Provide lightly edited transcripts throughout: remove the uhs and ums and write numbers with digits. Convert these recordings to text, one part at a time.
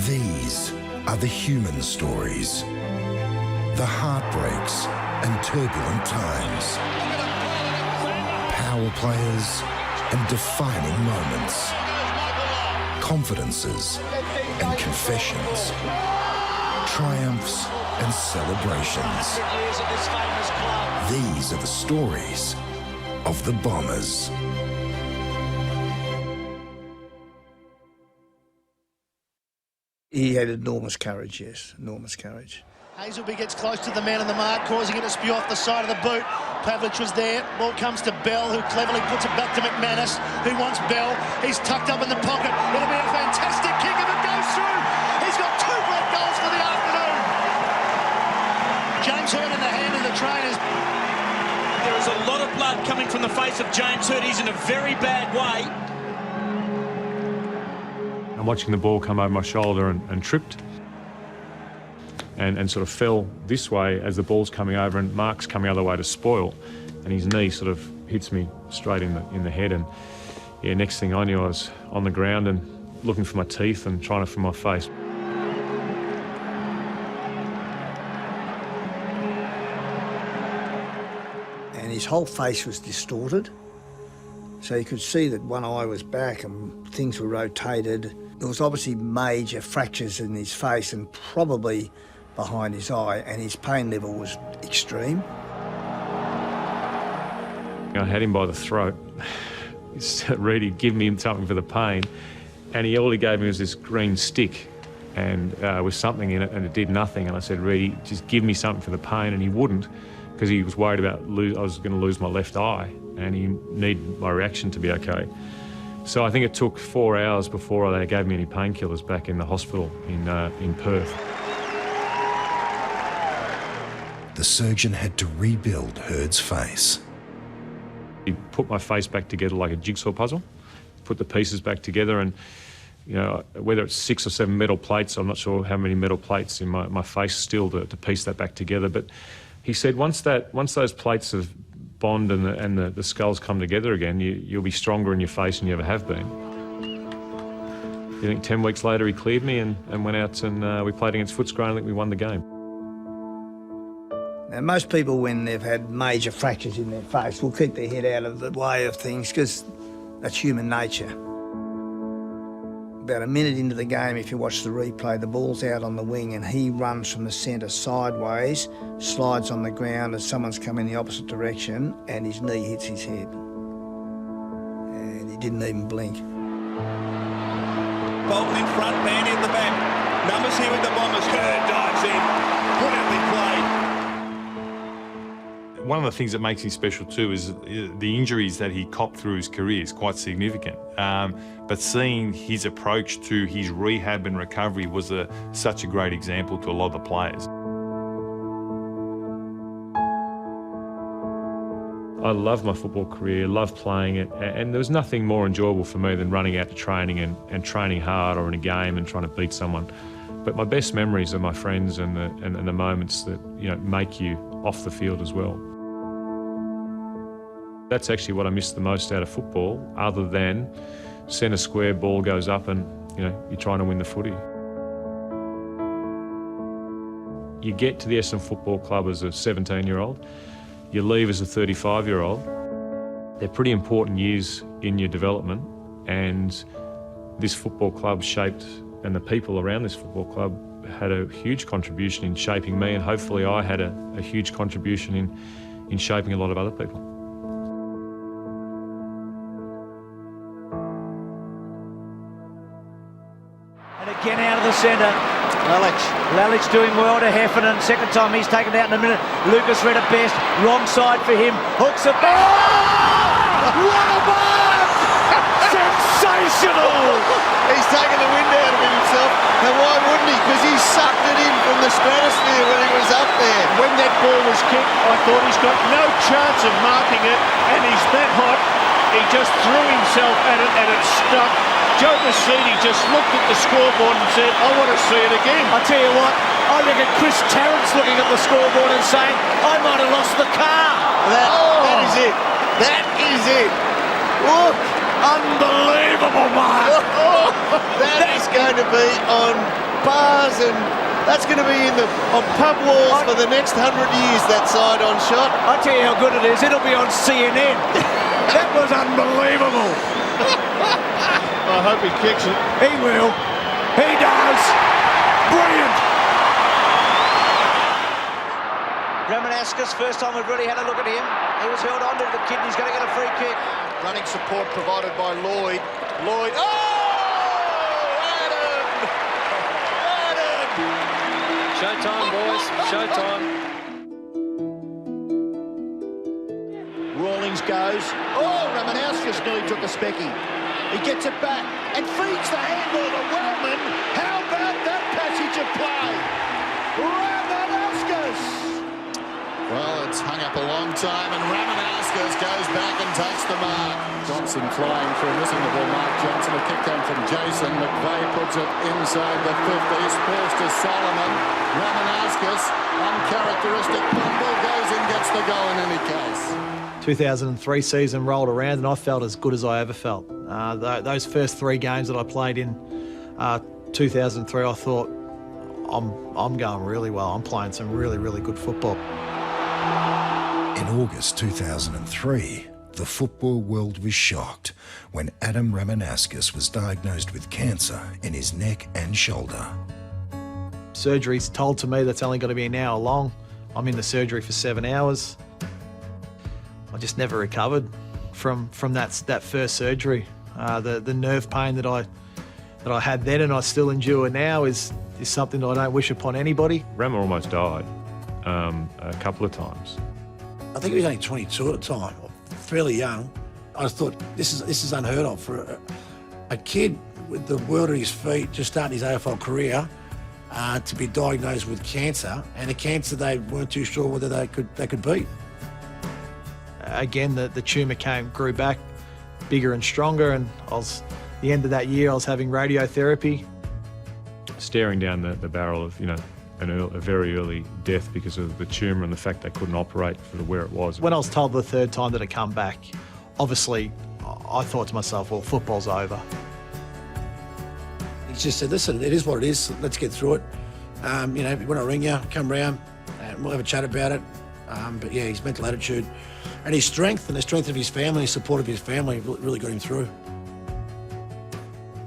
These are the human stories, the heartbreaks and turbulent times, power players and defining moments, confidences and confessions, triumphs and celebrations. These are the stories of the Bombers. He had enormous courage, yes, enormous courage. Hazelby gets close to the man on the mark, causing it to spew off the side of the boot. Pavlich was there. Ball comes to Bell, who cleverly puts it back to McManus, who wants Bell. He's tucked up in the pocket. It'll be a fantastic kick if it goes through. He's got 2 great goals for the afternoon. James Hurd in the hand of the trainers. There is a lot of blood coming from the face of James Hurd. He's in a very bad way. I'm watching the ball come over my shoulder and tripped and sort of fell this way as the ball's coming over, and Mark's coming the other way to spoil, and his knee sort of hits me straight in the head. And yeah, next thing I knew, I was on the ground and looking for my teeth and trying to find my face. And his whole face was distorted, so you could see that one eye was back and things were rotated. There was obviously major fractures in his face and probably behind his eye, and his pain level was extreme. I had him by the throat. Reedy gave me something for the pain, and all he gave me was this green stick and with something in it, and it did nothing. And I said, Reedy, just give me something for the pain, and he wouldn't, because he was worried about I was going to lose my left eye, and he needed my reaction to be okay. So I think it took 4 hours before they gave me any painkillers back in the hospital in Perth. The surgeon had to rebuild Hurd's face. He put my face back together like a jigsaw puzzle, put the pieces back together, and you know, whether it's 6 or 7 metal plates, I'm not sure how many metal plates in my face still to piece that back together. But he said once those plates have bond and the skulls come together again, you'll be stronger in your face than you ever have been. I think 10 weeks later he cleared me and went out and we played against Footscray, and I think we won the game. Now, most people, when they've had major fractures in their face, will keep their head out of the way of things because that's human nature. About a minute into the game, if you watch the replay, the ball's out on the wing and he runs from the centre sideways, slides on the ground as someone's coming the opposite direction, and his knee hits his head. And he didn't even blink. Bolton in front, man in the back. Numbers here with the Bombers. Hurd dives in. Brilliantly played. One of the things that makes him special too is the injuries that he copped through his career is quite significant. But seeing his approach to his rehab and recovery was such a great example to a lot of the players. I loved my football career, loved playing it, and there was nothing more enjoyable for me than running out to training and training hard or in a game and trying to beat someone. But my best memories are my friends and the moments that make you off the field as well. That's actually what I miss the most out of football, other than centre square, ball goes up and you're trying to win the footy. You get to the Essendon Football Club as a 17-year-old, you leave as a 35-year-old. They're pretty important years in your development, and this football club shaped, and the people around this football club had a huge contribution in shaping me, and hopefully I had a huge contribution in shaping a lot of other people. And again out of the centre. Lalich doing well to Heffernan. Second time he's taken it out in a minute. Lucas read it best. Wrong side for him. Hooks it back. Oh! What a mark! Sensational! He's taken the wind out of himself. And why wouldn't he? Because he sucked it in from the stratosphere when he was up there. When that ball was kicked, I thought he's got no chance of marking it, and he's that hot. He just threw himself at it and it stuck. Joe Massini just looked at the scoreboard and said, I want to see it again. I tell you what, I reckon Chris Tarrant's looking at the scoreboard and saying, I might have lost the car. That is it. That is it. Look. Unbelievable, Mark. That is going to be on bars, and that's going to be on pub walls for the next 100 years, that side-on shot. I'll tell you how good it is. It'll be on CNN. That was unbelievable. I hope he kicks it. He will. He does. Brilliant. Ramanaskas, first time we've really had a look at him. He was held on to the kid and he's going to get a free kick. Running support provided by Lloyd. Lloyd. Oh! Adam! Showtime, boys. Showtime. Rawlings goes. Oh, Ramanaskas nearly took a specky. He gets it back and feeds the handball to Wellman. How about that passage of play? Ramanaskas! Well, it's hung up a long time, and Ramanaskas goes back and takes the mark. Johnson flying through, missing the ball. Mark Johnson, a kick down from Jason. McVeigh puts it inside the 50. Spurs to Solomon. Ramanaskas, uncharacteristic bumble, goes and gets the goal in any case. 2003 season rolled around and I felt as good as I ever felt. Those first 3 games that I played in 2003, I thought, I'm going really well. I'm playing some really, really good football. In August 2003, the football world was shocked when Adam Ramanaskas was diagnosed with cancer in his neck and shoulder. Surgery's told to me that's only going to be an hour long. I'm in the surgery for 7 hours. I just never recovered from that first surgery. The nerve pain that I had then and I still endure now is something that I don't wish upon anybody. Rama almost died a couple of times. I think he was only 22 at the time, fairly young. I just thought, this is unheard of for a kid with the world at his feet, just starting his AFL career, to be diagnosed with cancer, and a cancer they weren't too sure whether they could beat. Again, the tumour grew back bigger and stronger, and the end of that year I was having radiotherapy. Staring down the barrel of, a very early death because of the tumour and the fact they couldn't operate for where it was. When I was told the 3rd time that it come back, obviously I thought to myself, well, football's over. He just said, listen, it is what it is, let's get through it. If you want to ring you, come round and we'll have a chat about it. But yeah, his mental attitude and his strength and the strength of his family, his support of his family really got him through.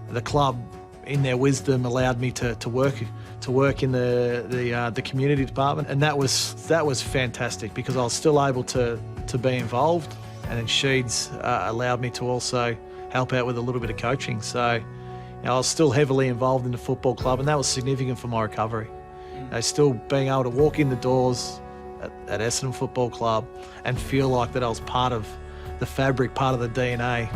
The club, in their wisdom, allowed me to work in the community department, and that was fantastic because I was still able to be involved, and then Sheeds allowed me to also help out with a little bit of coaching. So I was still heavily involved in the football club, and that was significant for my recovery. Still being able to walk in the doors at Essendon Football Club and feel like that I was part of the fabric, part of the DNA.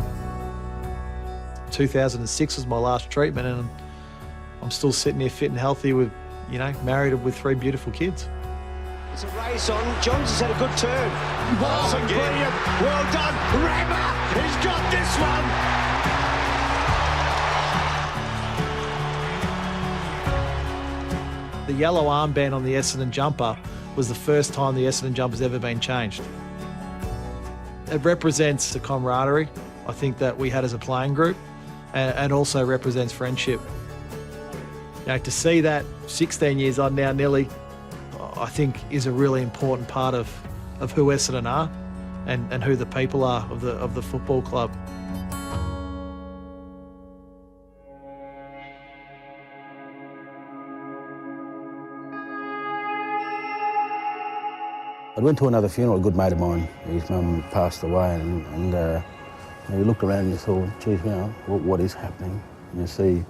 2006 was my last treatment, and I'm still sitting here fit and healthy with, married with 3 beautiful kids. It's a race on. Johns has had a good turn. Wilson, brilliant. Well done. Rama, he's got this one. The yellow armband on the Essendon jumper was the first time the Essendon jumper's ever been changed. It represents the camaraderie, I think, that we had as a playing group, and also represents friendship. To see that 16 years on now nearly, I think is a really important part of who Essendon are and who the people are of the football club. I went to another funeral, a good mate of mine. His mum passed away, and you looked around and you thought, geez, what is happening? And you see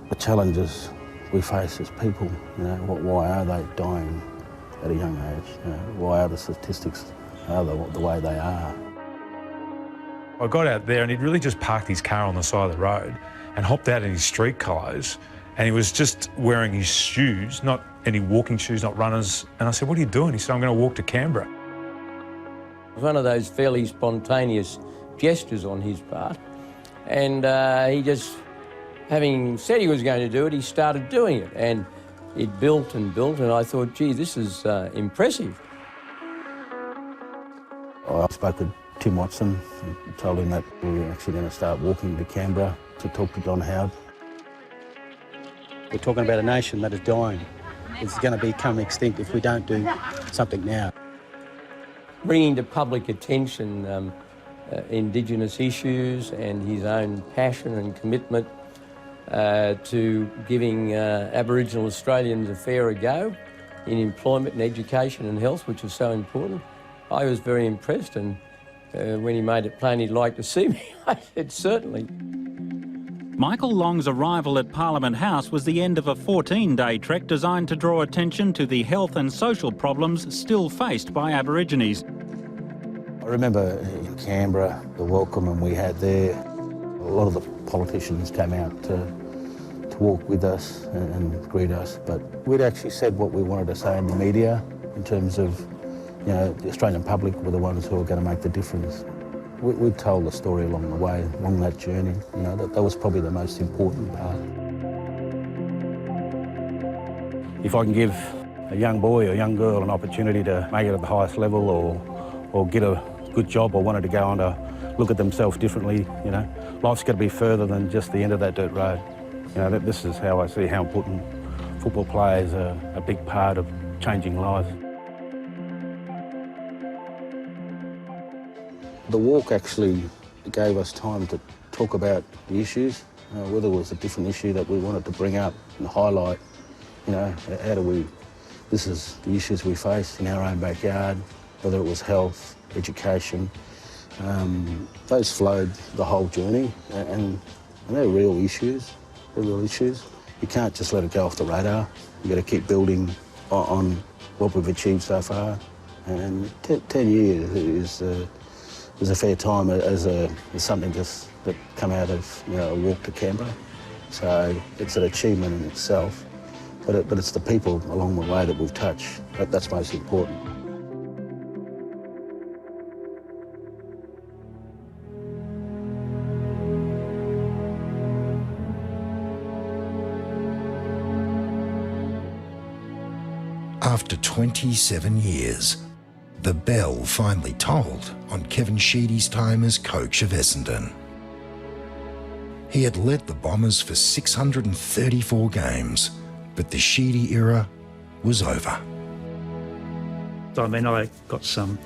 the challenges we face as people. Why are they dying at a young age? Why are the statistics the way they are? I got out there and he'd really just parked his car on the side of the road and hopped out in his street clothes, and he was just wearing his shoes, not any walking shoes, not runners. And I said, what are you doing? He said, I'm going to walk to Canberra. It was one of those fairly spontaneous gestures on his part, and he just, having said he was going to do it, he started doing it, and it built and built, and I thought, gee, this is impressive. I spoke with Tim Watson and told him that we were actually going to start walking to Canberra to talk to Don Howard. We're talking about a nation that is dying. It's going to become extinct if we don't do something now. Bringing to public attention Indigenous issues and his own passion and commitment to giving Aboriginal Australians a fairer go in employment and education and health, which is so important. I was very impressed, and when he made it plain he'd like to see me, I said certainly. Michael Long's arrival at Parliament House was the end of a 14-day trek designed to draw attention to the health and social problems still faced by Aborigines. I remember in Canberra, the welcome we had there. A lot of the politicians came out to walk with us and greet us, but we'd actually said what we wanted to say in the media in terms of, you know, the Australian public were the ones who were going to make the difference. We told the story along the way, along that journey. You know, that was probably the most important part. If I can give a young boy or young girl an opportunity to make it at the highest level or get a good job or wanted to go on to look at themselves differently, you know, life's got to be further than just the end of that dirt road. You know, this is how I see how important football plays a big part of changing lives. The walk actually gave us time to talk about the issues, whether it was a different issue that we wanted to bring up and highlight, you know, how do we, this is the issues we face in our own backyard, whether it was health, education, those flowed the whole journey and they're real issues, You can't just let it go off the radar. You've got to keep building on what we've achieved so far. And 10 years is a fair time as something that come out of, you know, a walk to Canberra. So it's an achievement in itself, but it's the people along the way that we've touched that's most important. After 27 years, the bell finally tolled on Kevin Sheedy's time as coach of Essendon. He had led the Bombers for 634 games, but the Sheedy era was over. I mean, I got some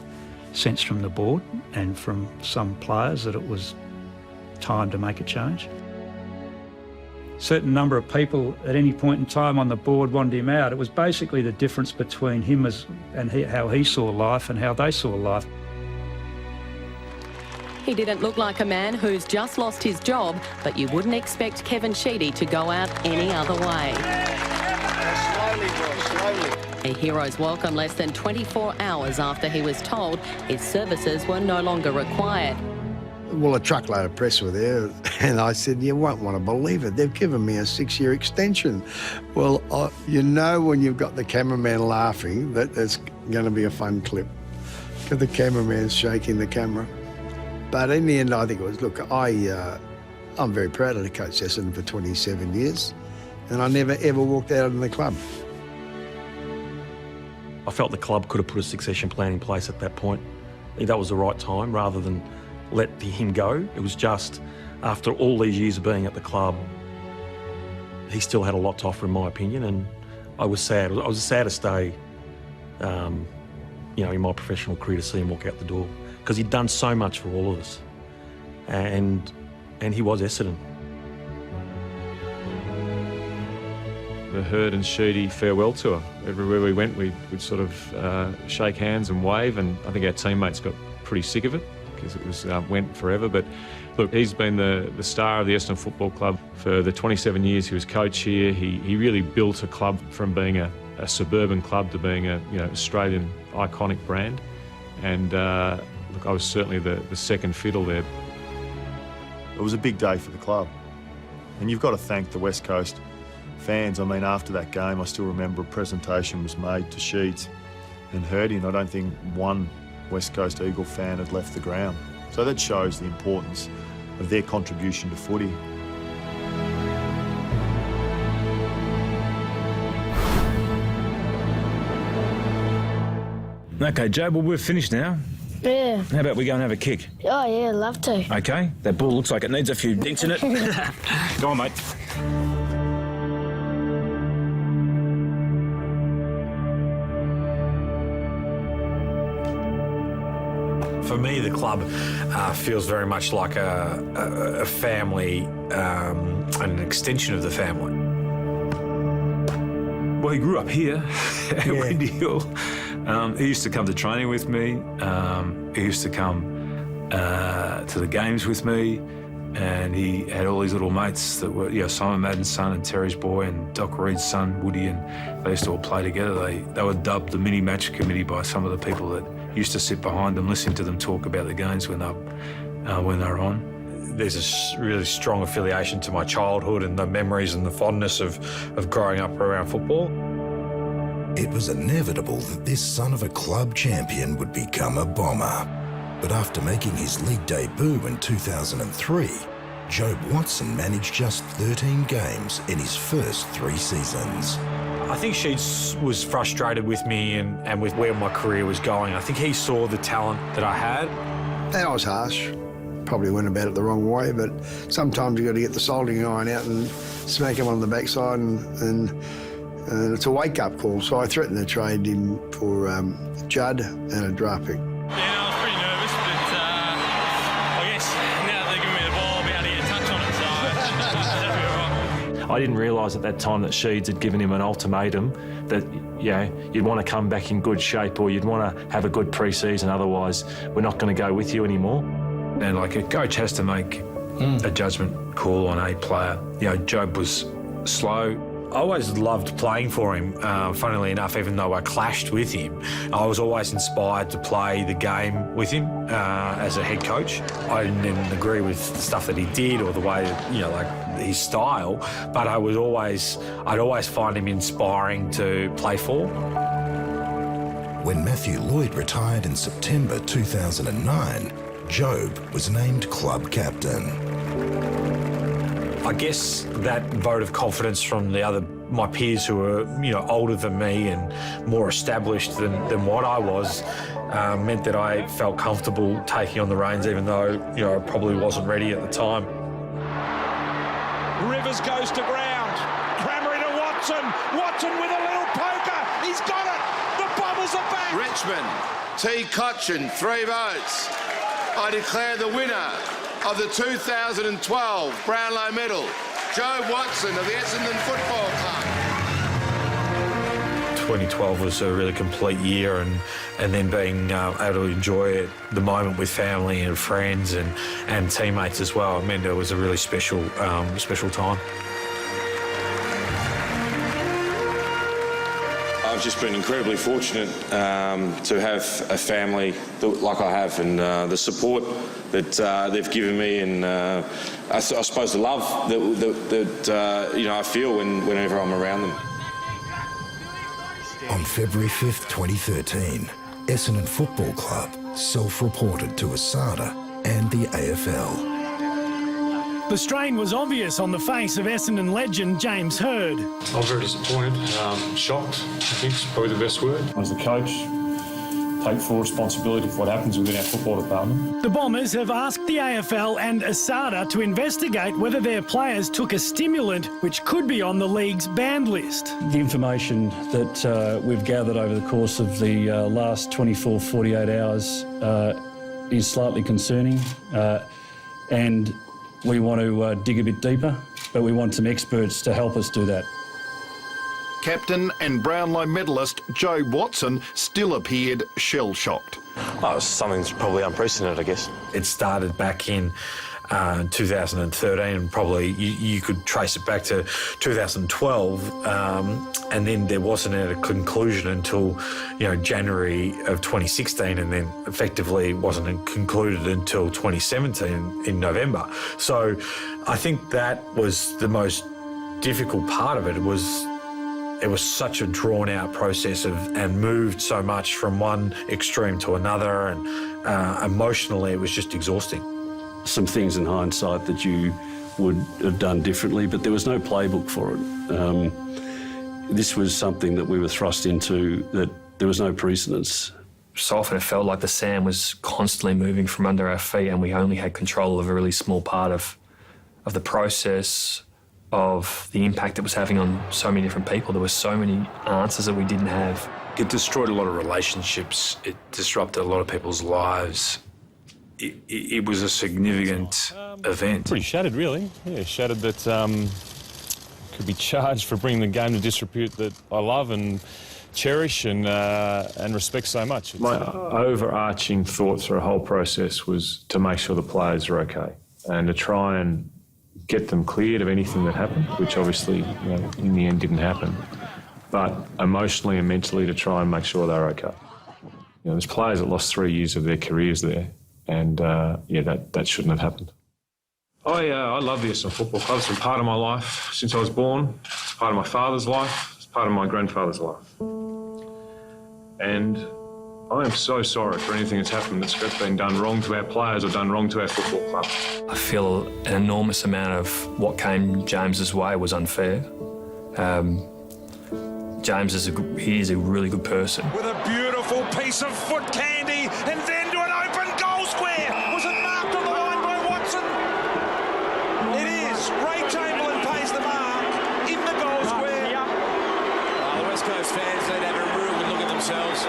sense from the board and from some players that it was time to make a change. Certain number of people at any point in time on the board wanted him out. It was basically the difference between him how he saw life and how they saw life. He didn't look like a man who's just lost his job, but you wouldn't expect Kevin Sheedy to go out any other way. A hero's welcome less than 24 hours after he was told his services were no longer required. Well, a truckload of press were there, and I said, you won't want to believe it, they've given me a 6-year extension. Well, you know when you've got the cameraman laughing that it's going to be a fun clip, because the cameraman's shaking the camera. But in the end, I think it was, look, I'm very proud of the coach Essendon for 27 years, and I never, ever walked out of the club. I felt the club could have put a succession plan in place at that point. I think that was the right time, rather than let him go. It was just, after all these years of being at the club, he still had a lot to offer, in my opinion, and I was sad. I was a saddest day, you know, in my professional career to see him walk out the door, because he'd done so much for all of us, and he was Essendon. The Herd and Sheedy farewell tour. Everywhere we went, we'd sort of shake hands and wave, and I think our teammates got pretty sick of it, because it was went forever. But look, he's been the star of the Essendon Football Club for the 27 years he was coach here. He really built a club from being a suburban club to being a Australian iconic brand. And look, I was certainly the second fiddle there. It was a big day for the club, and you've got to thank the West Coast fans. I mean, after that game, I still remember a presentation was made to Sheeds and Hurdy, and I don't think one West Coast Eagle fan had left the ground. So that shows the importance of their contribution to footy. Okay, Joe, well, we're finished now. Yeah. How about we go and have a kick? Oh, yeah, love to. Okay, that ball looks like it needs a few dinks in it. Go on, mate. For me, the club feels very much like a family, an extension of the family. Well, he grew up here at Windy Hill. He used to come to training with me. He used to come to the games with me. And he had all these little mates that were, Simon Madden's son and Terry's boy and Doc Reed's son, Woody, and they used to all play together. They were dubbed the mini match committee by some of the people that used to sit behind them, listening to them talk about the games when they were on. There's a really strong affiliation to my childhood and the memories and the fondness of growing up around football. It was inevitable that this son of a club champion would become a Bomber. But after making his league debut in 2003, Jobe Watson managed just 13 games in his first 3 seasons. I think Sheeds was frustrated with me and with where my career was going. I think he saw the talent that I had. That was harsh. Probably went about it the wrong way, but sometimes you've got to get the soldering iron out and smack him on the backside, and it's a wake-up call. So I threatened to trade him for Judd and a draft pick. I didn't realise at that time that Sheeds had given him an ultimatum that, you'd want to come back in good shape or you'd want to have a good pre-season, otherwise we're not going to go with you anymore. And like a coach has to make a judgment call on a player. Jobe was slow. I always loved playing for him. Funnily enough, even though I clashed with him, I was always inspired to play the game with him as a head coach. I didn't agree with stuff that he did or the way, like his style, but I'd always find him inspiring to play for. When Matthew Lloyd retired in September 2009, Jobe was named club captain. I guess that vote of confidence from my peers who were, older than me and more established than what I was, meant that I felt comfortable taking on the reins, even though, I probably wasn't ready at the time. Rivers goes to ground. Crammer into Watson. Watson with a little poker. He's got it. The Bombers are back. Richmond, T. Cochin, 3 votes. I declare the winner of the 2012 Brownlow Medal, Jobe Watson of the Essendon Football Club. 2012 was a really complete year, and then being able to enjoy the moment with family and friends and teammates as well. It meant it was a really special time. I've just been incredibly fortunate to have a family like I have, and the support that they've given me, and I suppose the love that I feel whenever I'm around them. On February 5th, 2013, Essendon Football Club self-reported to ASADA and the AFL. The strain was obvious on the face of Essendon legend James Hird. I'm very disappointed, shocked, I think is probably the best word. As the coach, take full responsibility for what happens within our football department. The Bombers have asked the AFL and ASADA to investigate whether their players took a stimulant which could be on the league's banned list. The information that we've gathered over the course of the last 24, 48 hours is slightly concerning, and we want to dig a bit deeper, but we want some experts to help us do that. Captain and Brownlow medalist Jobe Watson still appeared shell-shocked. It was something that's probably unprecedented, I guess. It started back in 2013, and probably you could trace it back to 2012, and then there wasn't a conclusion until January of 2016, and then effectively wasn't concluded until 2017 in November. So I think that was the most difficult part of it. It was such a drawn-out process and moved so much from one extreme to another, and emotionally it was just exhausting. Some things in hindsight that you would have done differently, but there was no playbook for it. This was something that we were thrust into, that there was no precedence. So often it felt like the sand was constantly moving from under our feet, and we only had control of a really small part of the process, of the impact it was having on so many different people. There were so many answers that we didn't have. It destroyed a lot of relationships. It disrupted a lot of people's lives. it was a significant event. Pretty shattered, really. Yeah, shattered that could be charged for bringing the game to disrepute that I love and cherish and respect so much. My overarching thought through the whole process was to make sure the players are okay and to try and get them cleared of anything that happened, which obviously, in the end didn't happen. But emotionally and mentally to try and make sure they're okay. There's players that lost 3 years of their careers there, and that shouldn't have happened. I love the Essendon Football Club. It's been part of my life since I was born. It's part of my father's life. It's part of my grandfather's life. And I am so sorry for anything that's happened that's been done wrong to our players or done wrong to our football club. I feel an enormous amount of what came James's way was unfair. James is a really good person. With a beautiful piece of foot candy and then to an open goal square. Was it marked on the line by Watson? It is. Ray Chamberlain pays the mark in the goal square. The West Coast fans need to have a real good look at themselves.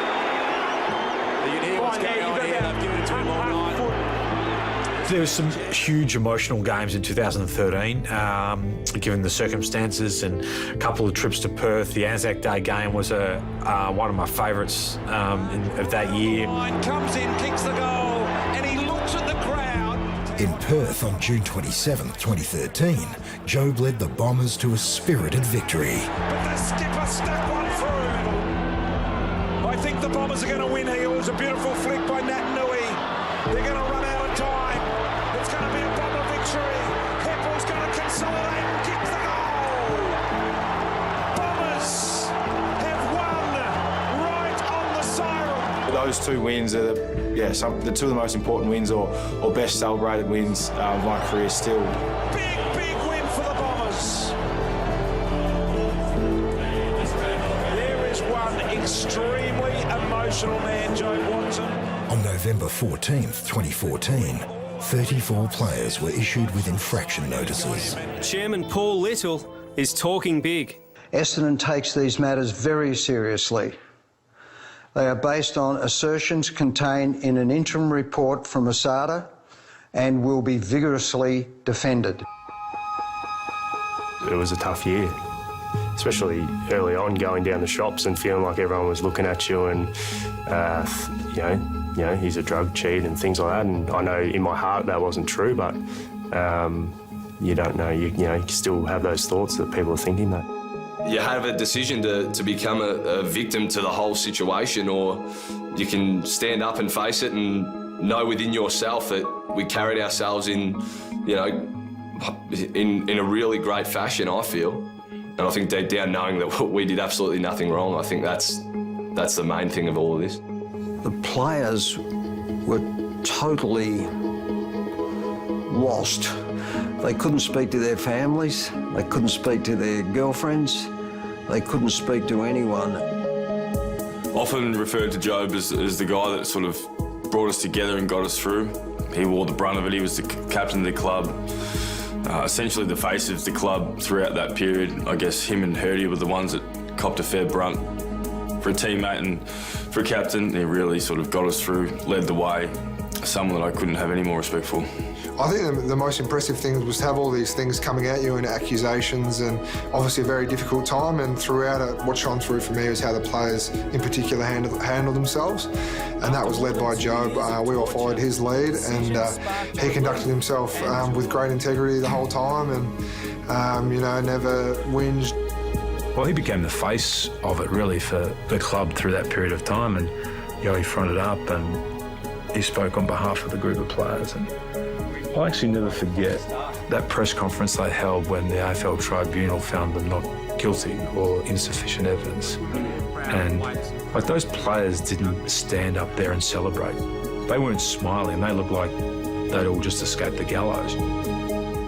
You can hear what's going on here. They've given it to him all night. There was some huge emotional games in 2013, given the circumstances, and a couple of trips to Perth. The Anzac Day game was one of my favourites of that year. Comes in, kicks the goal, and he looks at the crowd. In Perth on June 27, 2013, Jobe led the Bombers to a spirited victory. But the skipper stuck one through. I think the Bombers are going to win here. It was a beautiful flick by Nat Nui. They're going to run out of time. It's going to be a Bomber victory. Heppel's going to consolidate and kick the goal. Bombers have won right on the siren. Those 2 wins are the 2 of the most important wins or best celebrated wins of my career still. Big win for the Bombers. There is one extremely emotional man, Jobe Watson. On November 14th, 2014, 34 players were issued with infraction notices. Chairman Paul Little is talking big. Essendon takes these matters very seriously. They are based on assertions contained in an interim report from ASADA and will be vigorously defended. It was a tough year, especially early on, going down the shops and feeling like everyone was looking at you and, he's a drug cheat and things like that. And I know in my heart that wasn't true, but you don't know. You still have those thoughts that people are thinking that. You have a decision to become a victim to the whole situation, or you can stand up and face it and know within yourself that we carried ourselves in a really great fashion, I feel. And I think deep down knowing that we did absolutely nothing wrong, I think that's the main thing of all of this. The players were totally lost. They couldn't speak to their families, they couldn't speak to their girlfriends, they couldn't speak to anyone. Often referred to Jobe as the guy that sort of brought us together and got us through. He wore the brunt of it. He was the captain of the club, essentially the face of the club throughout that period. I guess him and Hurdy were the ones that copped a fair brunt. For a teammate and for a captain, he really sort of got us through, led the way, someone that I couldn't have any more respect for. I think the most impressive thing was to have all these things coming at you and accusations, and obviously a very difficult time, and throughout it, what shone through for me was how the players in particular handled themselves, and that was led by Jobe. We all followed his lead, and he conducted himself with great integrity the whole time, and never whinged. Well, he became the face of it really for the club through that period of time, and he fronted up and he spoke on behalf of the group of players. And I'll actually never forget that press conference they held when the AFL Tribunal found them not guilty or insufficient evidence. And those players didn't stand up there and celebrate. They weren't smiling. They looked like they'd all just escaped the gallows.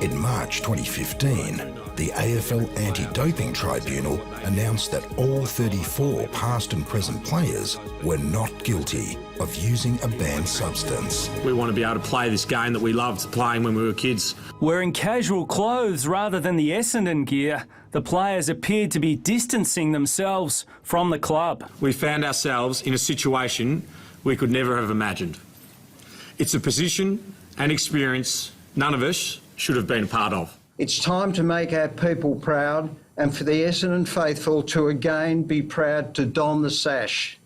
In March 2015, the AFL Anti-Doping Tribunal announced that all 34 past and present players were not guilty of using a banned substance. We want to be able to play this game that we loved playing when we were kids. Wearing casual clothes rather than the Essendon gear, the players appeared to be distancing themselves from the club. We found ourselves in a situation we could never have imagined. It's a position and experience none of us should have been a part of. It's time to make our people proud and for the Essendon faithful to again be proud to don the sash.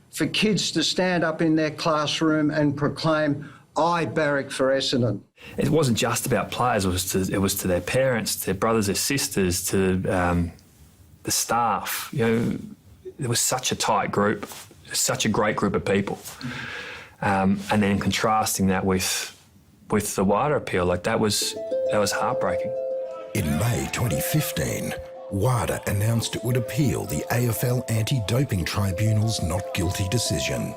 For kids to stand up in their classroom and proclaim, I barrack for Essendon. It wasn't just about players, it was to their parents, to their brothers, their sisters, to the staff. You know, there was such a tight group, such a great group of people. And then contrasting that with the wider appeal, like that was heartbreaking. In May 2015, WADA announced it would appeal the AFL Anti-Doping Tribunal's not guilty decision.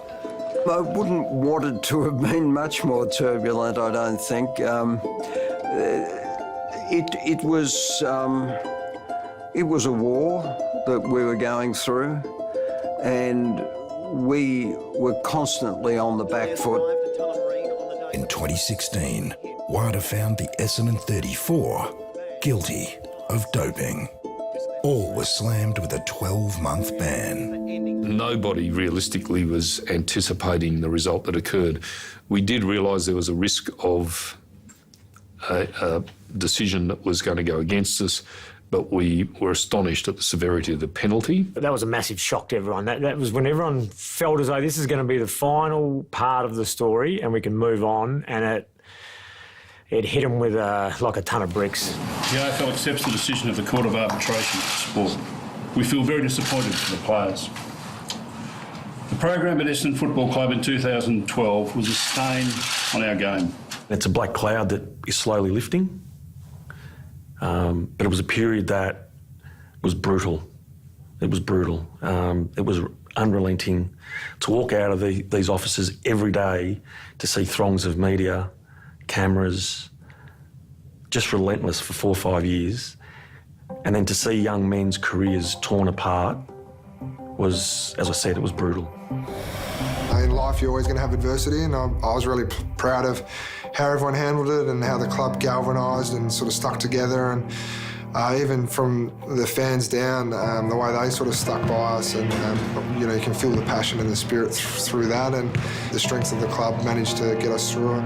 I wouldn't want it to have been much more turbulent, I don't think. It was a war that we were going through, and we were constantly on the back foot. In 2016, WADA found the Essendon 34 guilty of doping. All were slammed with a 12-month ban. Nobody realistically was anticipating the result that occurred. We did realise there was a risk of a decision that was going to go against us, but we were astonished at the severity of the penalty. That was a massive shock to everyone. That was when everyone felt as though this is going to be the final part of the story and we can move on, and it hit them with like a ton of bricks. The AFL accepts the decision of the Court of Arbitration for Sport. We feel very disappointed for the players. The program at Essendon Football Club in 2012 was a stain on our game. It's a black cloud that is slowly lifting, but it was a period that was brutal. It was brutal. It was unrelenting to walk out of these offices every day to see throngs of media, cameras, just relentless for 4 or 5 years, and then to see young men's careers torn apart was, as I said, it was brutal. In life, you're always going to have adversity, and I was really proud of how everyone handled it and how the club galvanised and sort of stuck together, and even from the fans down, the way they sort of stuck by us, and you know, you can feel the passion and the spirit through that, and the strength of the club managed to get us through it.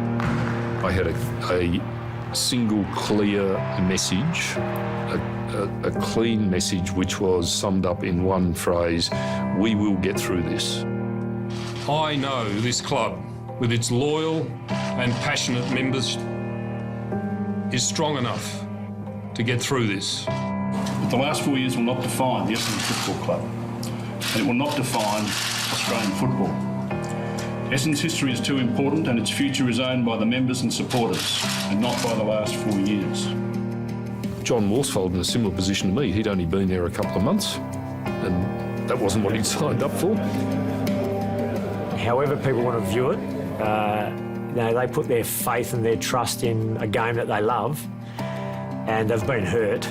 I had a single clear message, a clean message which was summed up in one phrase: we will get through this. I know this club, with its loyal and passionate members, is strong enough to get through this. But the last 4 years will not define the Essendon Football Club, and it will not define Australian football. Essendon's history is too important, and its future is owned by the members and supporters, and not by the last 4 years. John Worsfold in a similar position to me. He'd only been there a couple of months, and that wasn't what he'd signed up for. However people want to view it, you know, they put their faith and their trust in a game that they love, and they've been hurt,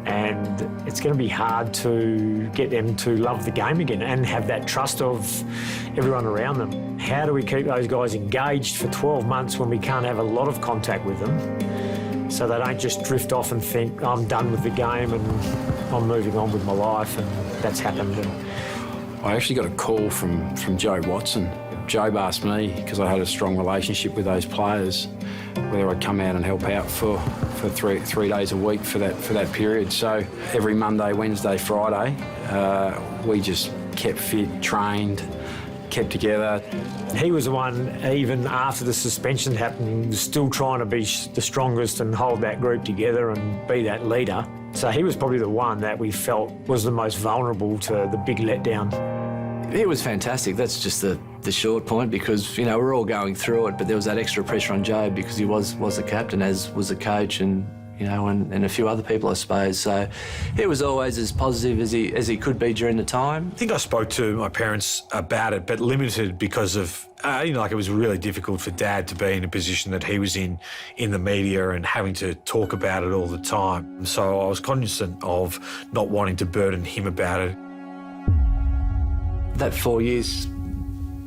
and it's going to be hard to get them to love the game again and have that trust of everyone around them. How do we keep those guys engaged for 12 months when we can't have a lot of contact with them, so they don't just drift off and think, I'm done with the game and I'm moving on with my life, and that's happened. I actually got a call from Joe Watson. Joe asked me, because I had a strong relationship with those players, whether I'd come out and help out for three days a week for that period. So every Monday, Wednesday, Friday, we just kept fit, trained, kept together. He was the one, even after the suspension happened, was still trying to be the strongest and hold that group together and be that leader. So he was probably the one that we felt was the most vulnerable to the big letdown. It was fantastic. That's just the short point, because, you know, we're all going through it, but there was that extra pressure on Joe because he was the captain, as was the coach, and, you know, and a few other people, I suppose. So it was always as positive as he could be during the time. I think I spoke to my parents about it, but limited because of, you know, like it was really difficult for Dad to be in a position that he was in the media and having to talk about it all the time. So I was cognizant of not wanting to burden him about it. That 4 years,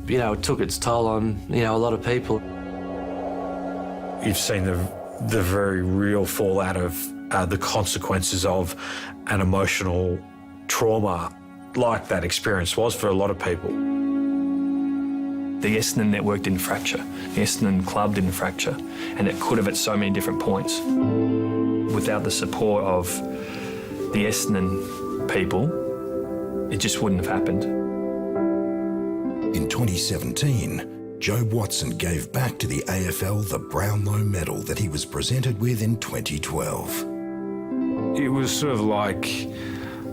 you know, it took its toll on, you know, a lot of people. You've seen the very real fallout of the consequences of an emotional trauma like that experience was for a lot of people. The Essendon network didn't fracture. The Essendon club didn't fracture. And it could have at so many different points. Without the support of the Essendon people, it just wouldn't have happened. In 2017, Joe Watson gave back to the AFL the Brownlow medal that he was presented with in 2012. It was sort of like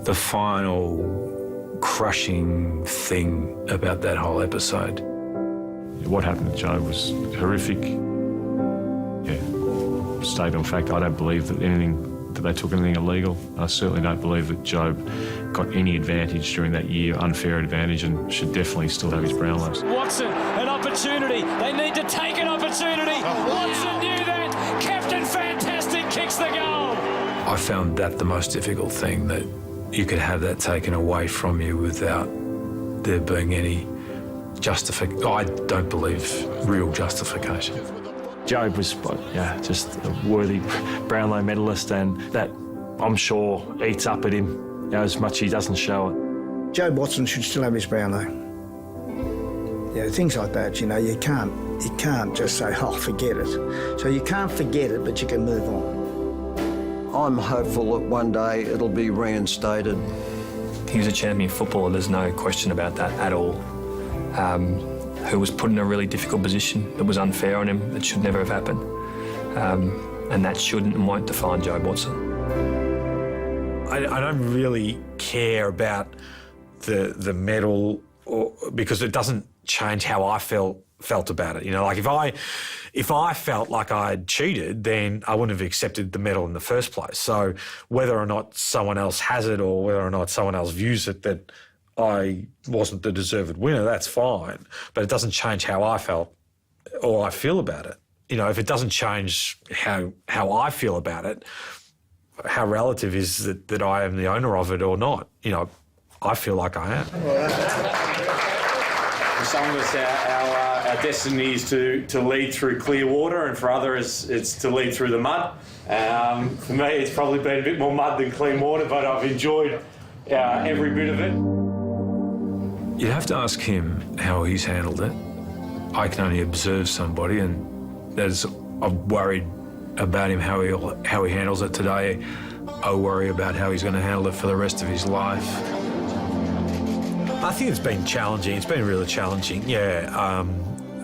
the final crushing thing about that whole episode. What happened to Joe was horrific. Yeah, statement of fact, I don't believe that they took anything illegal. I certainly don't believe that Joe got any advantage during that year, unfair advantage, and should definitely still have his Brownlows. Watson, an opportunity. They need to take an opportunity. Watson knew that. Captain Fantastic kicks the goal. I found that the most difficult thing, that you could have that taken away from you without there being any justification. I don't believe real justification. Job was just a worthy Brownlow medalist, and that, I'm sure, eats up at him as much as he doesn't show it. Joe Watson should still have his Brownlow. Things like that, you can't just say, oh, forget it. So you can't forget it, but you can move on. I'm hopeful that one day it'll be reinstated. He was a champion footballer, there's no question about that at all. Who was put in a really difficult position that was unfair on him, that should never have happened. And that shouldn't and won't define Joe Watson. I don't really care about the medal, because it doesn't change how I felt about it. Like if I felt like I'd cheated, then I wouldn't have accepted the medal in the first place. So whether or not someone else has it, or whether or not someone else views it that I wasn't the deserved winner, that's fine. But it doesn't change how I felt or I feel about it. If it doesn't change how I feel about it, how relative is it that I am the owner of it or not? I feel like I am. For some of us, our destiny is to lead through clear water, and for others, it's to lead through the mud. For me, it's probably been a bit more mud than clean water, but I've enjoyed every bit of it. You'd have to ask him how he's handled it. I can only observe somebody, and I'm worried about him, how he handles it today. I worry about how he's going to handle it for the rest of his life. I think it's been challenging. It's been really challenging, yeah.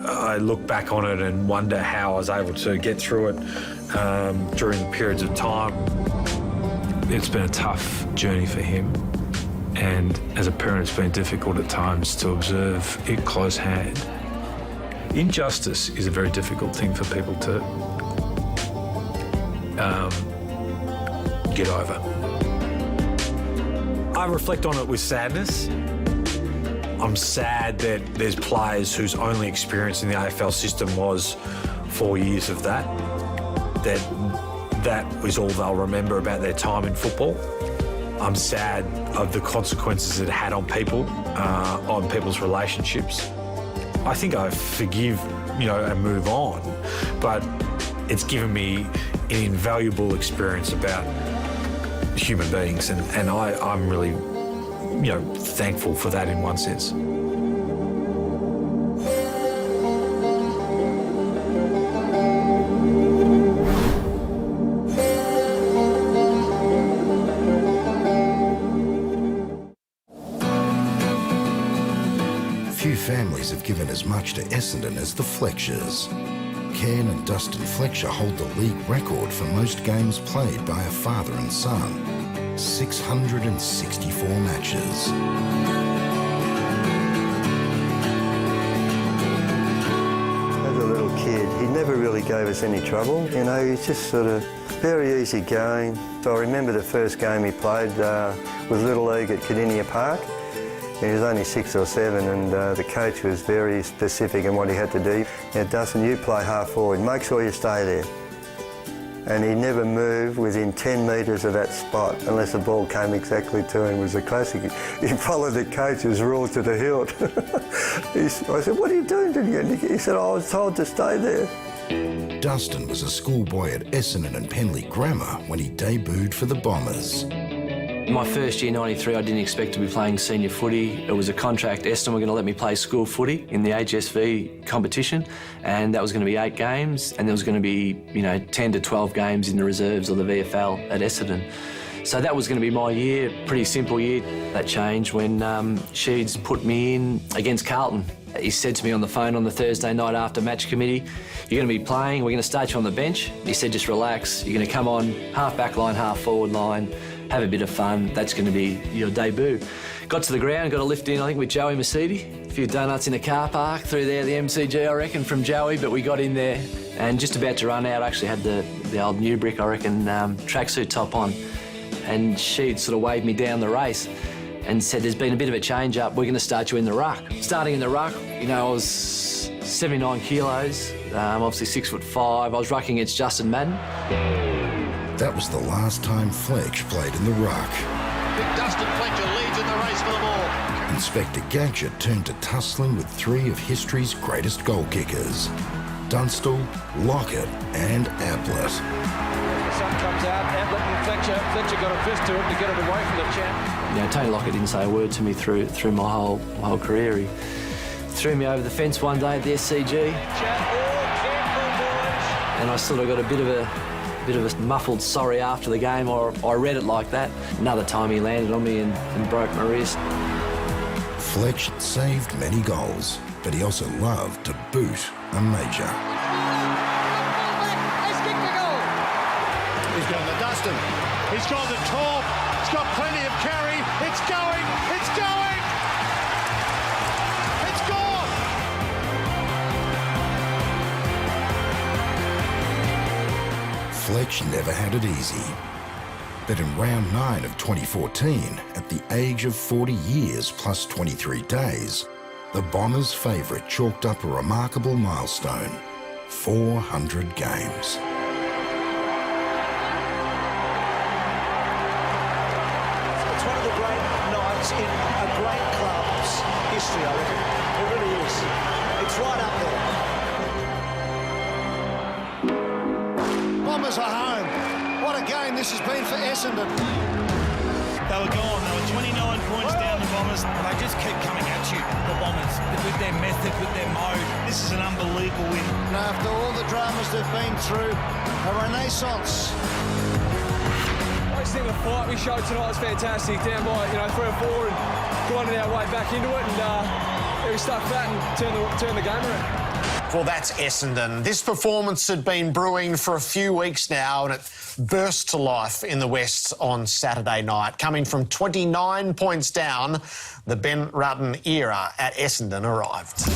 I look back on it and wonder how I was able to get through it during the periods of time. It's been a tough journey for him. And as a parent, it's been difficult at times to observe it close hand. Injustice is a very difficult thing for people to get over. I reflect on it with sadness. I'm sad that there's players whose only experience in the AFL system was 4 years of that was all they'll remember about their time in football. I'm sad of the consequences it had on people, on people's relationships. I think I forgive, and move on, but it's given me an invaluable experience about human beings, and I'm really, thankful for that in one sense. Few families have given as much to Essendon as the Fletchers. Ken and Dustin Fletcher hold the league record for most games played by a father and son. 664 matches. As a little kid, he never really gave us any trouble. He's just sort of very easy going. So I remember the first game he played with Little League at Cardinia Park. He was only 6 or 7, and the coach was very specific in what he had to do. Dustin, you play half forward, make sure you stay there. And he never moved within 10 metres of that spot unless the ball came exactly to him. It was a classic. He followed the coach's rule to the hilt. I said, what are you doing to the He said, I was told to stay there. Dustin was a schoolboy at Essendon and Penley Grammar when he debuted for the Bombers. In my first year, 93, I didn't expect to be playing senior footy. It was a contract. Essendon were going to let me play school footy in the HSV competition, and that was going to be 8 games, and there was going to be, 10 to 12 games in the reserves or the VFL at Essendon. So that was going to be my year, pretty simple year. That changed when Sheeds put me in against Carlton. He said to me on the phone on the Thursday night after match committee, "You're going to be playing, we're going to start you on the bench." He said, "Just relax, you're going to come on half back line, half forward line, have a bit of fun, that's going to be your debut." Got to the ground, got a lift in, I think, with Joey Mercedes. A few donuts in the car park through there, the MCG, I reckon, from Joey, but we got in there and just about to run out. I actually had the old new brick, I reckon, tracksuit top on, and she'd sort of waved me down the race and said, "There's been a bit of a change up, we're going to start you in the ruck." Starting in the ruck, I was 79 kilos, obviously 6'5". I was rucking against Justin Madden. That was the last time Fletch played in the ruck. Big Dustin Fletcher leads in the race for the ball. Inspector Gadget turned to tussling with 3 of history's greatest goal kickers: Dunstall, Lockett and Ablett. The sun comes out, Ablett and Fletcher got a fist to him to get it away from the champ. Tony Lockett didn't say a word to me through my whole career. He threw me over the fence one day at the SCG. And I sort of got a bit of a muffled sorry after the game, or I read it like that. Another time he landed on me and broke my wrist. Fletch saved many goals, but he also loved to boot a major. He's gone to Dustin. He's gone to Torp. He's got plenty of carry. It's going. It's going. It's gone. Fletch never had it easy. But in round 9 of 2014, at the age of 40 years plus 23 days, the Bombers' favourite chalked up a remarkable milestone: 400 games. It's one of the great nights in a great club's history, I reckon. It really is. It's right up there. Bombers are home. What a game this has been for Essendon. They were gone. They were 29 points down, the Bombers, and they just keep coming at you, the Bombers, with their method, with their mode. This is an unbelievable win. And after all the dramas they've been through, a renaissance. I just think the fight we showed tonight was fantastic. Down by 3 or 4 and grinding our way back into it, and we stuck that and turned the game around. Well, that's Essendon. This performance had been brewing for a few weeks now, and it burst to life in the West on Saturday night. Coming from 29 points down, the Ben Rutten era at Essendon arrived. I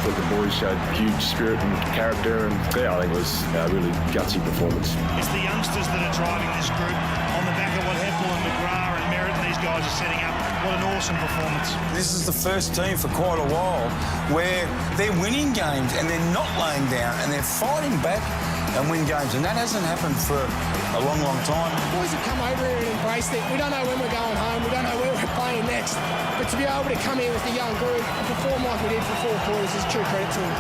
thought the boys showed huge spirit and character, and I think it was a really gutsy performance. It's the youngsters that are driving this group on the back of what Heppel and McGrath and Merritt and these guys are setting up. What an awesome performance. This is the first team for quite a while where they're winning games and they're not laying down and they're fighting back and win games, and that hasn't happened for a long, long time. Boys have come over here and embraced it. We don't know when we're going home. We don't know where we're playing next. But to be able to come here with the young group and perform like we did for 4 quarters is true credit to them.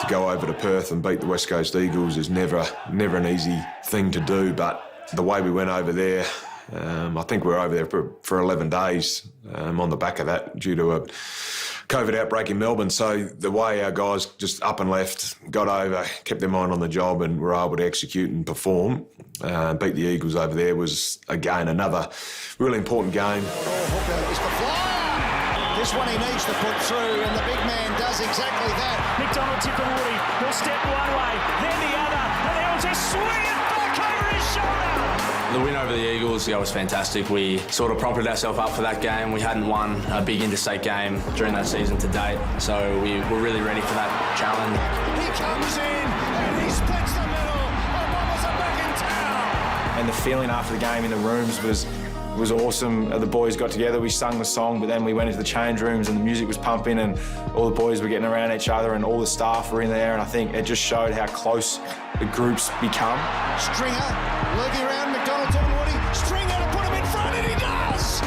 To go over to Perth and beat the West Coast Eagles is never an easy thing to do, but the way we went over there, I think we were over there for 11 days on the back of that due to a COVID outbreak in Melbourne. So the way our guys just up and left, got over, kept their mind on the job and were able to execute and perform, beat the Eagles over there was, again, another really important game. Hooker is the flyer. This one he needs to put through, and the big man does exactly that. McDonald tipped the Woody. He'll step one way, then the other, and he'll just swing it back over his shoulder. The win over the Eagles was fantastic. We sort of propped ourselves up for that game. We hadn't won a big interstate game during that season to date, so we were really ready for that challenge. He comes in, and he splits the middle, and Bombers are back in town. And the feeling after the game in the rooms was awesome. The boys got together, we sung the song, but then we went into the change rooms and the music was pumping and all the boys were getting around each other and all the staff were in there, and I think it just showed how close the groups become. Stringer, looking around, McDonald to Woody. Stringer to put him in front, and he does!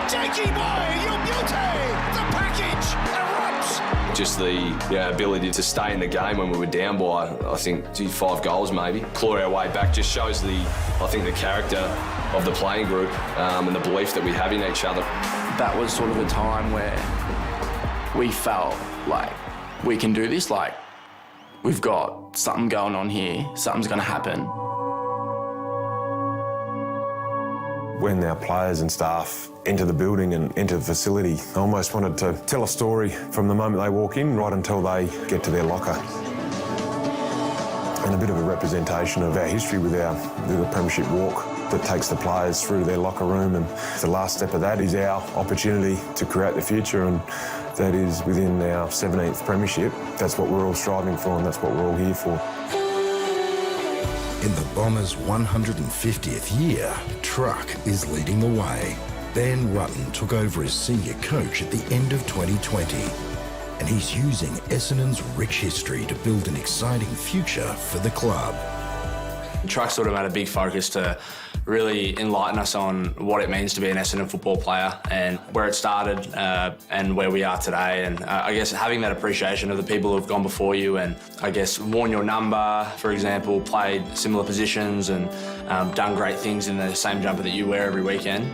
Jakey boy, your beauty! The package erupts! Just the ability to stay in the game when we were down by, I think, 5 goals maybe, claw our way back, just shows the character of the playing group and the belief that we have in each other. That was sort of a time where we felt like we can do this, like we've got something going on here, something's going to happen. When our players and staff enter the building and enter the facility, I almost wanted to tell a story from the moment they walk in right until they get to their locker. And a bit of a representation of our history with the Premiership walk that takes the players through their locker room, and the last step of that is our opportunity to create the future, and that is within our 17th Premiership. That's what we're all striving for, and that's what we're all here for. In the Bombers' 150th year, Truck is leading the way. Ben Rutten took over as senior coach at the end of 2020, and he's using Essendon's rich history to build an exciting future for the club. Truck sort of had a big focus to really enlighten us on what it means to be an Essendon football player and where it started and where we are today. And I guess having that appreciation of the people who have gone before you and I guess worn your number, for example, played similar positions and done great things in the same jumper that you wear every weekend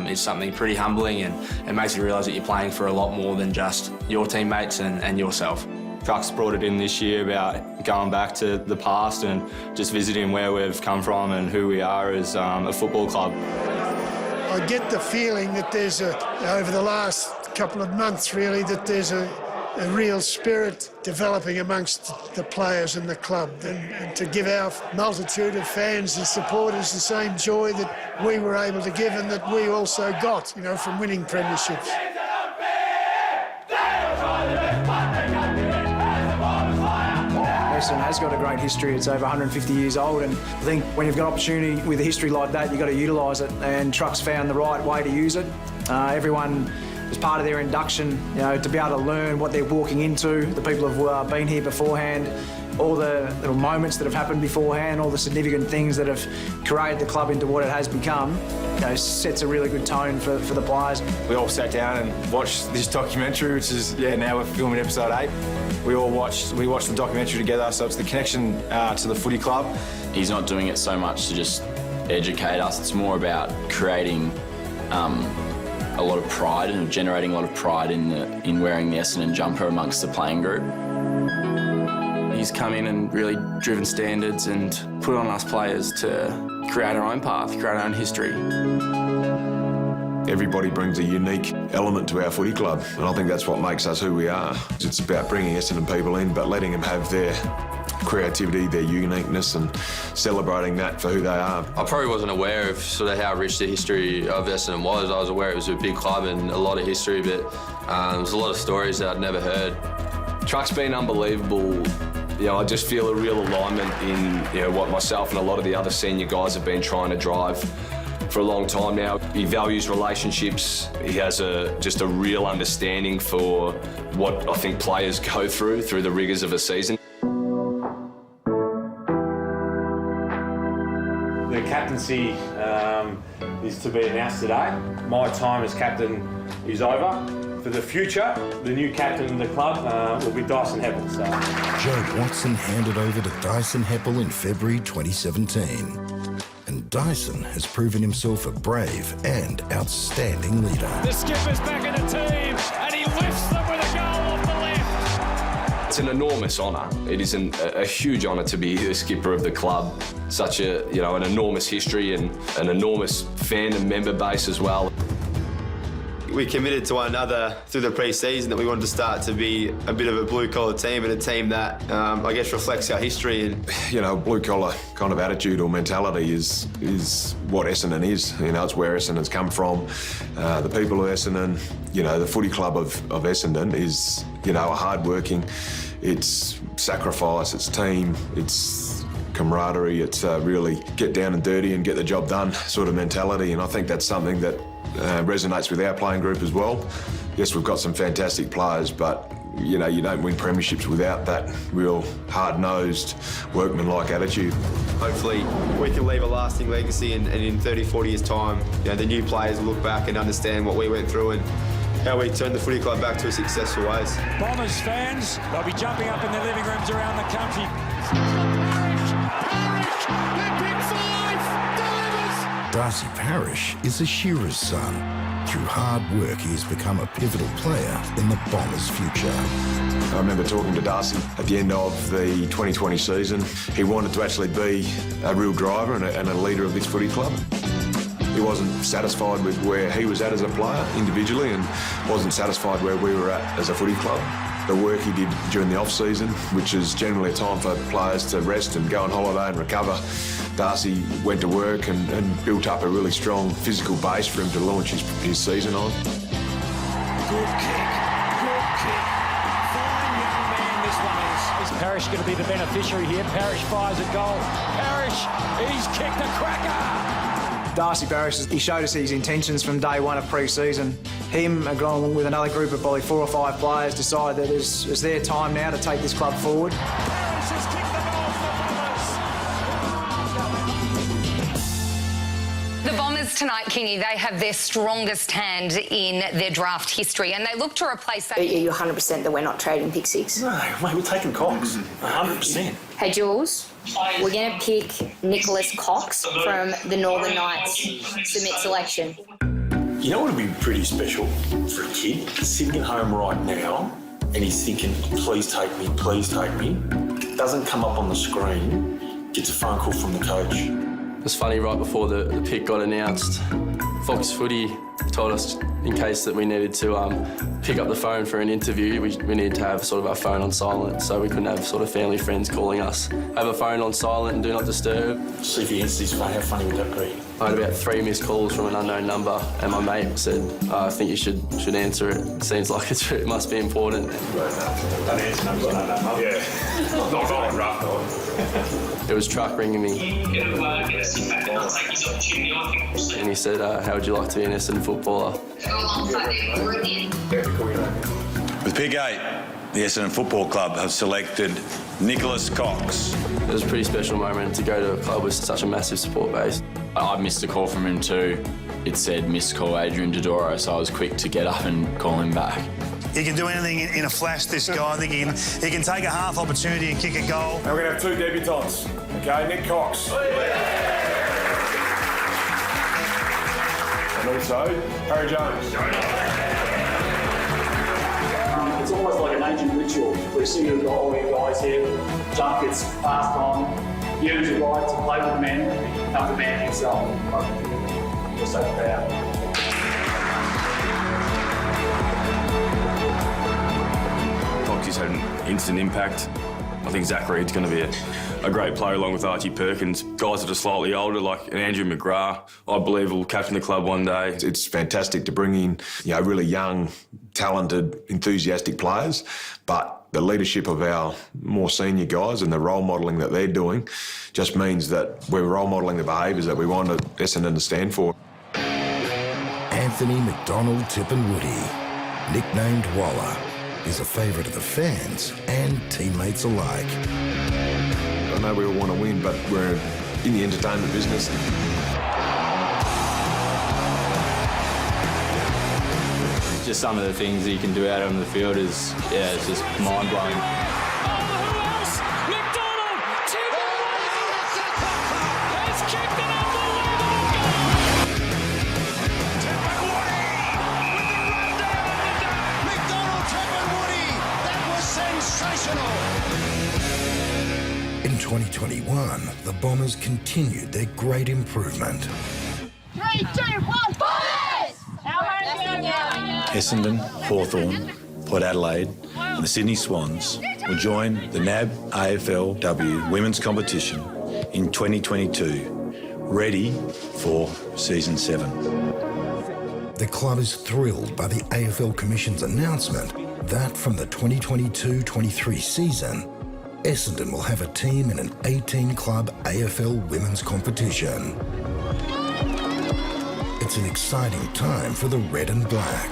is something pretty humbling, and it makes you realise that you're playing for a lot more than just your teammates and yourself. Truck's brought it in this year about going back to the past and just visiting where we've come from and who we are as a football club. I get the feeling that there's over the last couple of months really, that there's a real spirit developing amongst the players and the club, and to give our multitude of fans and supporters the same joy that we were able to give and that we also got, from winning premierships. Essendon has got a great history. It's over 150 years old, and I think when you've got opportunity with a history like that, you've got to utilise it, and Truck's found the right way to use it. Everyone, as part of their induction, to be able to learn what they're walking into, the people who've been here beforehand, all the little moments that have happened beforehand, all the significant things that have created the club into what it has become, sets a really good tone for the players. We all sat down and watched this documentary, which is, now we're filming episode 8. We watched the documentary together, so it's the connection to the footy club. He's not doing it so much to just educate us, it's more about creating a lot of pride and generating a lot of pride in wearing the Essendon jumper amongst the playing group. He's come in and really driven standards and put on us players to create our own path, create our own history. Everybody brings a unique element to our footy club, and I think that's what makes us who we are. It's about bringing Essendon people in, but letting them have their creativity, their uniqueness, and celebrating that for who they are. I probably wasn't aware of sort of how rich the history of Essendon was. I was aware it was a big club and a lot of history, but there's a lot of stories that I'd never heard. Truck's been unbelievable. I just feel a real alignment in what myself and a lot of the other senior guys have been trying to drive for a long time now. He values relationships. He has just a real understanding for what I think players go through the rigours of a season. The captaincy is to be announced today. My time as captain is over. For the future, the new captain of the club will be Dyson Heppel. So. Joe Watson handed over to Dyson Heppel in February 2017. And Dyson has proven himself a brave and outstanding leader. The skipper's back in the team, and he lifts them with a goal off the left. It's an enormous honour. It is a huge honour to be the skipper of the club. Such an enormous history and an enormous fan and member base as well. We committed to one another through the pre-season that we wanted to start to be a bit of a blue-collar team and a team that, I guess, reflects our history. And blue-collar kind of attitude or mentality is what Essendon is. It's where Essendon's come from. The people of Essendon, the footy club of Essendon is, a hard-working, it's sacrifice, it's team, it's camaraderie, it's really get down and dirty and get the job done sort of mentality. And I think that's something that resonates with our playing group as well. Yes, we've got some fantastic players, but you don't win premierships without that real hard-nosed, workman-like attitude. Hopefully we can leave a lasting legacy, and in 30, 40 years' time, the new players will look back and understand what we went through and how we turned the footy club back to a successful ways. Bombers fans, they'll be jumping up in their living rooms around the country. Darcy Parish is a shearer's son. Through hard work, he has become a pivotal player in the Bombers' future. I remember talking to Darcy at the end of the 2020 season. He wanted to actually be a real driver and a leader of this footy club. He wasn't satisfied with where he was at as a player individually and wasn't satisfied where we were at as a footy club. The work he did during the off-season, which is generally a time for players to rest and go on holiday and recover, Darcy went to work and built up a really strong physical base for him to launch his season on. Good kick. Fine young man this one is. Is Parish going to be the beneficiary here? Parish fires a goal. Parish, he's kicked a cracker. Darcy Parish, he showed us his intentions from day one of pre-season. Him, along with another group of probably 4 or 5 players, decided that it's their time now to take this club forward. Parish has kicked the goal for Bombers. The Bombers tonight, Kingy, they have their strongest hand in their draft history, and they look to replace that. Are you 100% that we're not trading pick 6? No, mate, we're taking Cox. 100%. Hey, Jules, we're going to pick Nicholas Cox from the Northern Knights submit selection. You know what would be pretty special for a kid? Sitting at home right now and he's thinking, please take me, please take me. Doesn't come up on the screen, gets a phone call from the coach. It was funny, right before the pick got announced, Fox Footy told us in case that we needed to pick up the phone for an interview, we needed to have sort of our phone on silent, so we couldn't have sort of family friends calling us. Have a phone on silent and do not disturb. See if he answers his phone, how funny would that be? I had about 3 missed calls from an unknown number, and my mate said, I think you should answer it. Seems like it must be important. Don't answer numbers, yeah. Not going rough. It was Truck ringing me. And he said, how would you like to be an Essendon footballer? With pick 8, the Essendon Football Club have selected Nicholas Cox. It was a pretty special moment to go to a club with such a massive support base. I missed a call from him too. It said missed call Adrian Dodoro, so I was quick to get up and call him back. He can do anything in a flash, this guy. I think he can take a half opportunity and kick a goal. And we're going to have 2 debutants. Okay, Nick Cox. And also, Harry Jones. It's almost like an ancient ritual. We see you've got all your guys here. Jump gets passed on. You use your right to play with men, become the man himself. We're so proud. Foxy's had an instant impact. I think Zach Reed's going to be a great player along with Archie Perkins. Guys that are slightly older, like an Andrew McGrath, I believe will captain the club one day. It's fantastic to bring in, really young, talented, enthusiastic players, but the leadership of our more senior guys and the role modelling that they're doing just means that we're role modelling the behaviours that we want Essendon to stand for. Anthony McDonald Tippenwoody, nicknamed Waller, is a favourite of the fans and teammates alike. I know we all want to win, but we're in the entertainment business. Just some of the things that you can do out on the field is, it's just mind-blowing. In 2021, the Bombers continued their great improvement. 3, 2, 1, Bombers! Essendon, Hawthorn, Port Adelaide and the Sydney Swans will join the NAB AFLW women's competition in 2022, ready for Season 7. The club is thrilled by the AFL Commission's announcement that from the 2022-23 season, Essendon will have a team in an 18-club AFL women's competition. It's an exciting time for the red and black.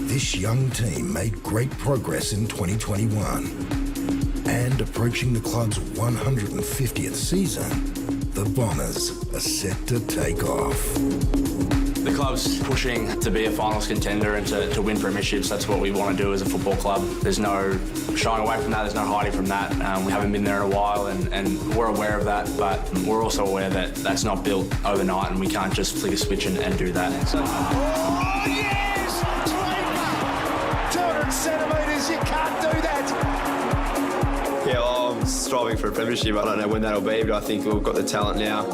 This young team made great progress in 2021. And approaching the club's 150th season, the Bombers are set to take off. The club's pushing to be a finals contender and to win premierships. That's what we want to do as a football club. There's no shying away from that. There's no hiding from that. We haven't been there in a while, and we're aware of that, but we're also aware that that's not built overnight, and we can't just flick a switch and do that. So, Oh, yes! 200 centimetres, you can't do that. Yeah, well, I'm striving for a premiership. I don't know when that'll be, but I think we've got the talent now.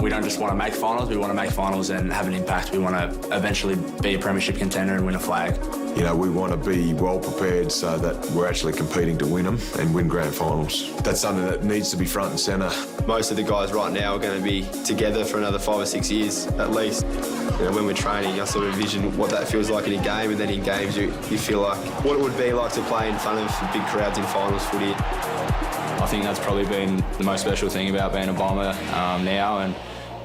We don't just want to make finals, we want to make finals and have an impact. We want to eventually be a premiership contender and win a flag. You know, we want to be well prepared so that we're actually competing to win them and win grand finals. That's something that needs to be front and centre. Most of the guys right now are going to be together for another 5 or 6 years at least. You know, when we're training, I sort of envision what that feels like in a game, and then in games you feel like what it would be like to play in front of big crowds in finals footy. I think that's probably been the most special thing about being a Bomber now, and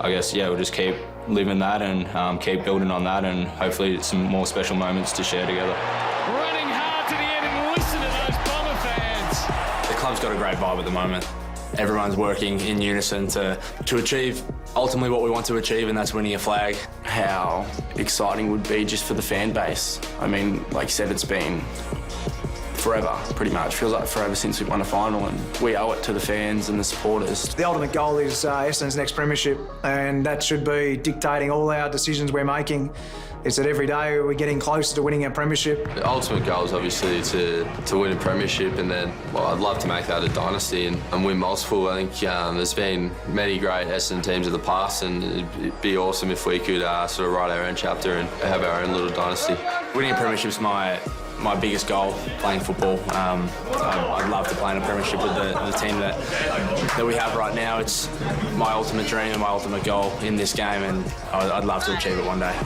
I guess, yeah, we'll just keep living that and keep building on that, and hopefully some more special moments to share together. Running hard to the end, and listen to those Bomber fans. The club's got a great vibe at the moment. Everyone's working in unison to achieve ultimately what we want to achieve, and that's winning a flag. How exciting it would be just for the fan base. I mean, like you said, it's been forever, pretty much. Feels like forever since we won a final, and we owe it to the fans and the supporters. The ultimate goal is Essendon's next premiership, and that should be dictating all our decisions we're making. It's that every day we're getting closer to winning our premiership. The ultimate goal is obviously to win a premiership, and then, well, I'd love to make that a dynasty and win multiple. I think there's been many great Essendon teams of the past, and it'd be awesome if we could sort of write our own chapter and have our own little dynasty. Winning a premiership's my biggest goal playing football. I'd love to play in a premiership with the team that we have right now. It's my ultimate dream and my ultimate goal in this game, and I'd love to achieve it one day.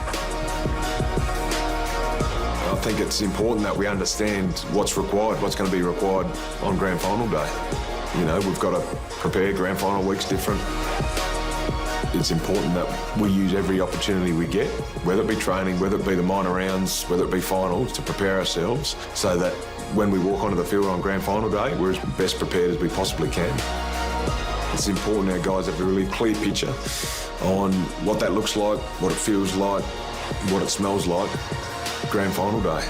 I think it's important that we understand what's required, what's going to be required on grand final day. You know, we've got to prepare. Grand final week's different. It's important that we use every opportunity we get, whether it be training, whether it be the minor rounds, whether it be finals, to prepare ourselves so that when we walk onto the field on grand final day, we're as best prepared as we possibly can. It's important our guys have a really clear picture on what that looks like, what it feels like, what it smells like grand final day.